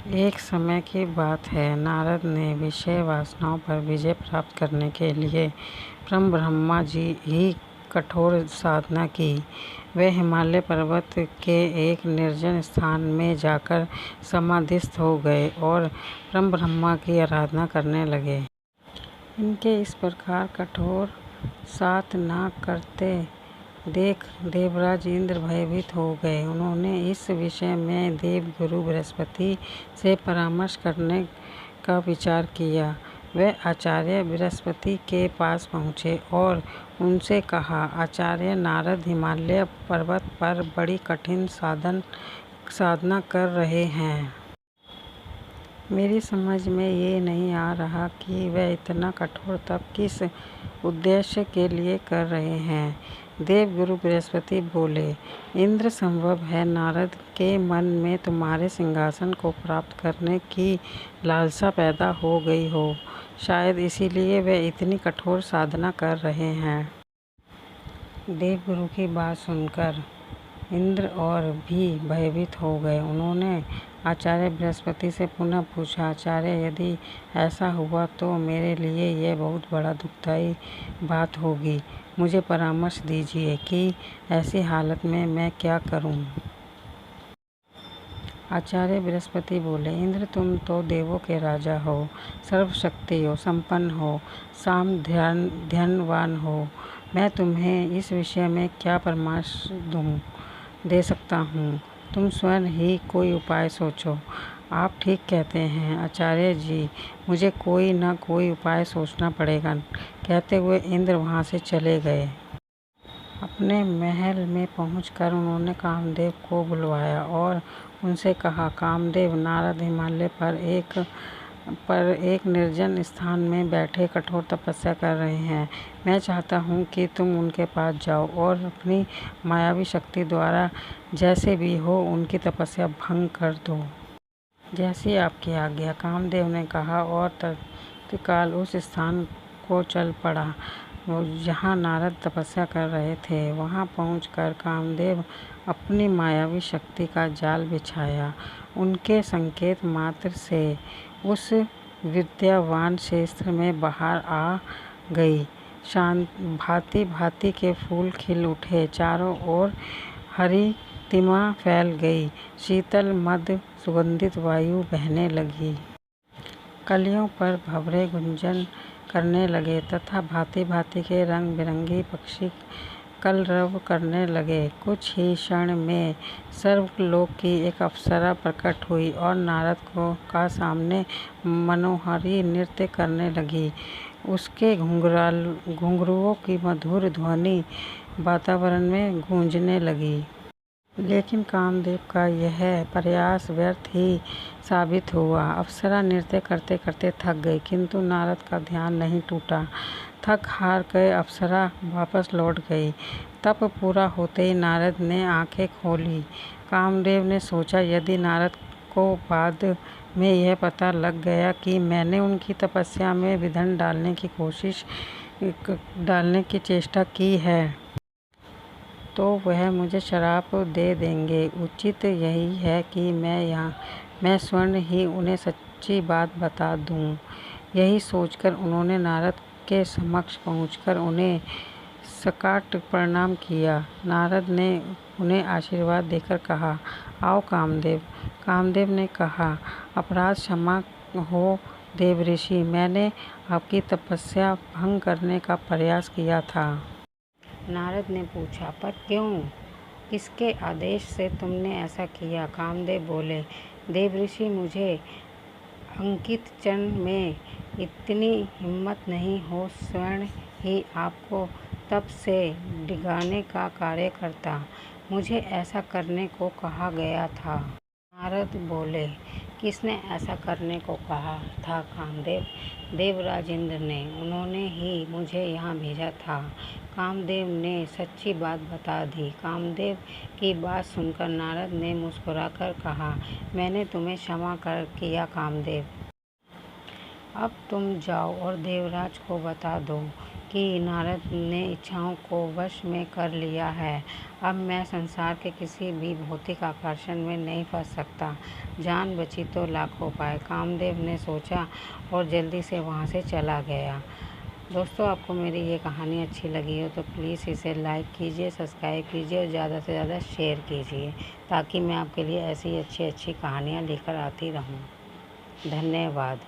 एक समय की बात है, नारद ने विषय वासनाओं पर विजय प्राप्त करने के लिए ब्रह्मा जी ही कठोर साधना की। वे हिमालय पर्वत के एक निर्जन स्थान में जाकर समाधिस्थ हो गए और ब्रह्मा की आराधना करने लगे। इनके इस प्रकार कठोर साधना करते देख देवराज इंद्र भयभीत हो गए। उन्होंने इस विषय में देवगुरु बृहस्पति से परामर्श करने का विचार किया। वे आचार्य बृहस्पति के पास पहुँचे और उनसे कहा, आचार्य नारद हिमालय पर्वत पर बड़ी कठिन साधना कर रहे हैं। मेरी समझ में ये नहीं आ रहा कि वे इतना कठोर तप किस उद्देश्य के लिए कर रहे हैं। देवगुरु बृहस्पति बोले, इंद्र, संभव है नारद के मन में तुम्हारे सिंहासन को प्राप्त करने की लालसा पैदा हो गई हो। शायद इसीलिए वे इतनी कठोर साधना कर रहे हैं। देवगुरु की बात सुनकर इंद्र और भी भयभीत हो गए। उन्होंने आचार्य बृहस्पति से पुनः पूछा, आचार्य, यदि ऐसा हुआ तो मेरे लिए यह बहुत बड़ा दुखदायी बात होगी। मुझे परामर्श दीजिए कि ऐसी हालत में मैं क्या करूं। आचार्य बृहस्पति बोले, इंद्र, तुम तो देवों के राजा हो, सर्वशक्ति हो, संपन्न हो, साम ध्यानवान हो। मैं तुम्हें इस विषय में क्या परामर्श दे सकता हूँ। तुम स्वयं ही कोई उपाय सोचो। आप ठीक कहते हैं आचार्य जी, मुझे कोई न कोई उपाय सोचना पड़ेगा। कहते हुए इंद्र वहाँ से चले गए। अपने महल में पहुंचकर उन्होंने कामदेव को बुलवाया और उनसे कहा, कामदेव, नारद हिमालय पर एक निर्जन स्थान में बैठे कठोर तपस्या कर रहे हैं। मैं चाहता हूँ कि तुम उनके पास जाओ और अपनी मायावी शक्ति द्वारा जैसे भी हो उनकी तपस्या भंग कर दो। जैसी आपकी आज्ञा, कामदेव ने कहा और तत्काल उस स्थान को चल पड़ा जहाँ नारद तपस्या कर रहे थे। वहाँ पहुंचकर कामदेव अपनी मायावी शक्ति का जाल बिछाया। उनके संकेत मात्र से उस विद्यावान क्षेत्र में बाहर आ गई। भांति भांति के फूल खिल उठे, चारों ओर हरी तिमा फैल गई, शीतल मद सुगंधित वायु बहने लगी। कलियों पर भंवरे गुंजन करने लगे तथा भांति भांति के रंग बिरंगी पक्षी कलरव करने लगे। कुछ ही क्षण में सर्वलोक की एक अप्सरा प्रकट हुई और नारद का सामने मनोहारी नृत्य करने लगी। उसके घुंघरुओं की मधुर ध्वनि वातावरण में गूंजने लगी। लेकिन कामदेव का यह प्रयास व्यर्थ ही साबित हुआ। अप्सरा नृत्य करते करते थक गई, किंतु नारद का ध्यान नहीं टूटा। थक हार कर अप्सरा वापस लौट गई। तप पूरा होते ही नारद ने आंखें खोली। कामदेव ने सोचा, यदि नारद को बाद में यह पता लग गया कि मैंने उनकी तपस्या में विघ्न डालने की चेष्टा की है तो वह मुझे श्राप दे देंगे। उचित यही है कि मैं स्वयं ही उन्हें सच्ची बात बता दूं। यही सोचकर उन्होंने नारद के समक्ष पहुंचकर उन्हें सकाट प्रणाम किया। नारद ने उन्हें आशीर्वाद देकर कहा, आओ कामदेव। कामदेव ने कहा, अपराध क्षमा हो देवऋषि, मैंने आपकी तपस्या भंग करने का प्रयास किया था। नारद ने पूछा, पर क्यों? किसके आदेश से तुमने ऐसा किया? कामदेव बोले, देवऋषि, मुझे अंकित क्षण में इतनी हिम्मत नहीं हो स्वयं ही आपको तप से डिगाने का कार्य करता। मुझे ऐसा करने को कहा गया था। नारद बोले, किसने ऐसा करने को कहा था कामदेव? देवराज इंद्र ने। उन्होंने ही मुझे यहाँ भेजा था। कामदेव ने सच्ची बात बता दी। कामदेव की बात सुनकर नारद ने मुस्कुराकर कहा, मैंने तुम्हें क्षमा किया कामदेव। अब तुम जाओ और देवराज को बता दो कि नारद ने इच्छाओं को वश में कर लिया है। अब मैं संसार के किसी भी भौतिक आकर्षण में नहीं फंस सकता। जान बची तो लाखों पाए, कामदेव ने सोचा और जल्दी से वहाँ से चला गया। दोस्तों, आपको मेरी ये कहानी अच्छी लगी हो तो प्लीज़ इसे लाइक कीजिए, सब्सक्राइब कीजिए और ज़्यादा से ज़्यादा शेयर कीजिए, ताकि मैं आपके लिए ऐसी अच्छी अच्छी कहानियाँ लेकर आती रहूँ। धन्यवाद।